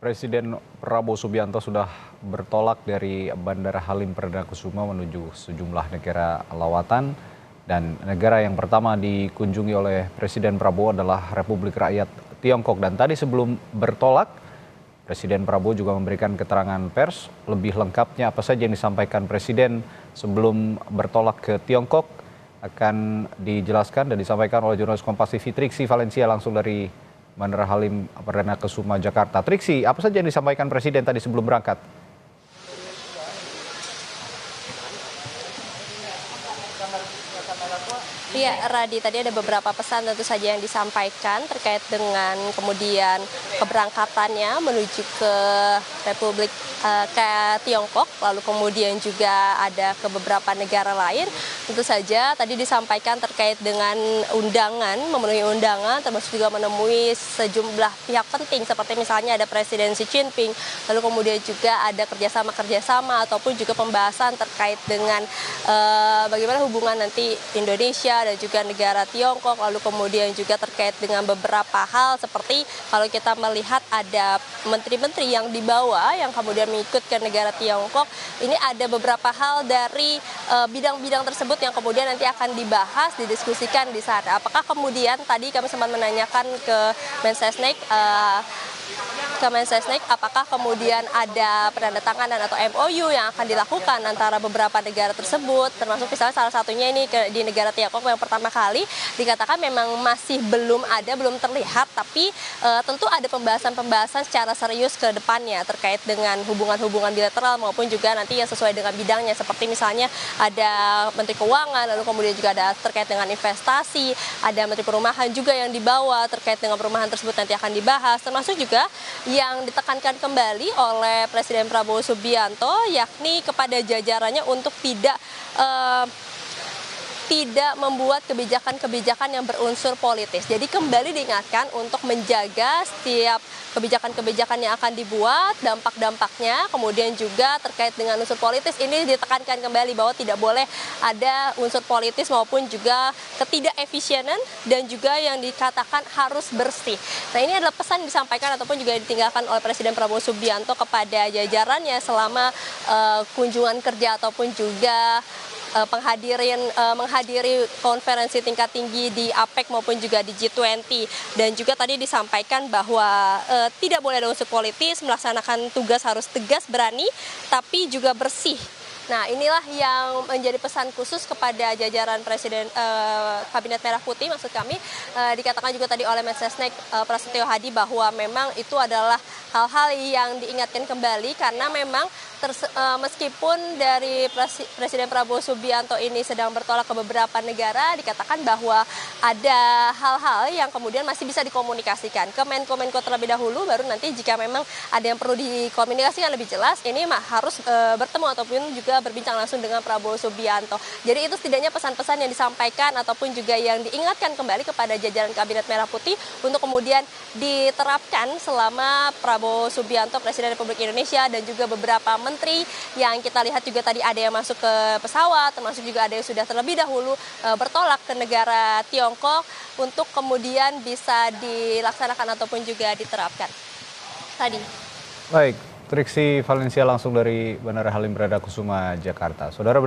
Presiden Prabowo Subianto sudah bertolak dari Bandara Halim Perdana Kusuma menuju sejumlah negara lawatan, dan negara yang pertama dikunjungi oleh Presiden Prabowo adalah Republik Rakyat Tiongkok. Dan tadi sebelum bertolak, Presiden Prabowo juga memberikan keterangan pers. Lebih lengkapnya apa saja yang disampaikan Presiden sebelum bertolak ke Tiongkok akan dijelaskan dan disampaikan oleh jurnalis Kompas TV Triksi Valencia langsung dari Bandara Halim Perdana Kusuma, Jakarta. Triksi, apa saja yang disampaikan Presiden tadi sebelum berangkat? Iya, Radi, tadi ada beberapa pesan tentu saja yang disampaikan terkait dengan kemudian keberangkatannya menuju ke Republik ke Tiongkok, lalu kemudian juga ada ke beberapa negara lain. Tentu saja tadi disampaikan terkait dengan undangan, memenuhi undangan, termasuk juga menemui sejumlah pihak penting seperti misalnya ada Presiden Xi Jinping, lalu kemudian juga ada kerjasama ataupun juga pembahasan terkait dengan bagaimana hubungan nanti Indonesia dan juga negara Tiongkok, lalu kemudian juga terkait dengan beberapa hal seperti kalau kita melihat ada menteri-menteri yang dibawa yang kemudian mengikut ke negara Tiongkok, ini ada beberapa hal dari bidang-bidang tersebut yang kemudian nanti akan dibahas, didiskusikan di sana. Apakah kemudian tadi kami sempat menanyakan ke Mensesnek, apakah kemudian ada penandatanganan atau MOU yang akan dilakukan antara beberapa negara tersebut, termasuk misalnya salah satunya ini di negara Tiongkok yang pertama kali dikatakan memang masih belum terlihat, tapi tentu ada pembahasan secara serius ke depannya terkait dengan hubungan-hubungan bilateral maupun juga nanti yang sesuai dengan bidangnya, seperti misalnya ada Menteri Keuangan, lalu kemudian juga ada terkait dengan investasi, ada Menteri Perumahan juga yang dibawa terkait dengan perumahan tersebut nanti akan dibahas, termasuk juga yang ditekankan kembali oleh Presiden Prabowo Subianto yakni kepada jajarannya untuk tidak membuat kebijakan-kebijakan yang berunsur politis. Jadi kembali diingatkan untuk menjaga setiap kebijakan-kebijakan yang akan dibuat, dampak-dampaknya, kemudian juga terkait dengan unsur politis ini ditekankan kembali bahwa tidak boleh ada unsur politis maupun juga ketidakefisienan dan juga yang dikatakan harus bersih. Nah, ini adalah pesan yang disampaikan ataupun juga ditinggalkan oleh Presiden Prabowo Subianto kepada jajarannya selama kunjungan kerja ataupun juga menghadiri konferensi tingkat tinggi di APEC maupun juga di G20, dan juga tadi disampaikan bahwa tidak boleh ada unsur politis, melaksanakan tugas harus tegas, berani, tapi juga bersih. Nah, inilah yang menjadi pesan khusus kepada jajaran Presiden Kabinet Merah Putih, maksud kami. Dikatakan juga tadi oleh Mensesnek Prasetyo Hadi bahwa memang itu adalah hal-hal yang diingatkan kembali karena memang meskipun dari Presiden Prabowo Subianto ini sedang bertolak ke beberapa negara, dikatakan bahwa ada hal-hal yang kemudian masih bisa dikomunikasikan ke Menko terlebih dahulu, baru nanti jika memang ada yang perlu dikomunikasikan lebih jelas, ini harus bertemu ataupun juga berbincang langsung dengan Prabowo Subianto. Jadi itu setidaknya pesan-pesan yang disampaikan ataupun juga yang diingatkan kembali kepada jajaran Kabinet Merah Putih untuk kemudian diterapkan selama Prabowo Subianto Presiden Republik Indonesia dan juga beberapa menteri yang kita lihat juga tadi ada yang masuk ke pesawat, termasuk juga ada yang sudah terlebih dahulu bertolak ke negara Tiongkok untuk kemudian bisa dilaksanakan ataupun juga diterapkan. Tadi. Baik, Triksi Valencia langsung dari Bandara Halim Perdana Kusuma, Jakarta. Saudara,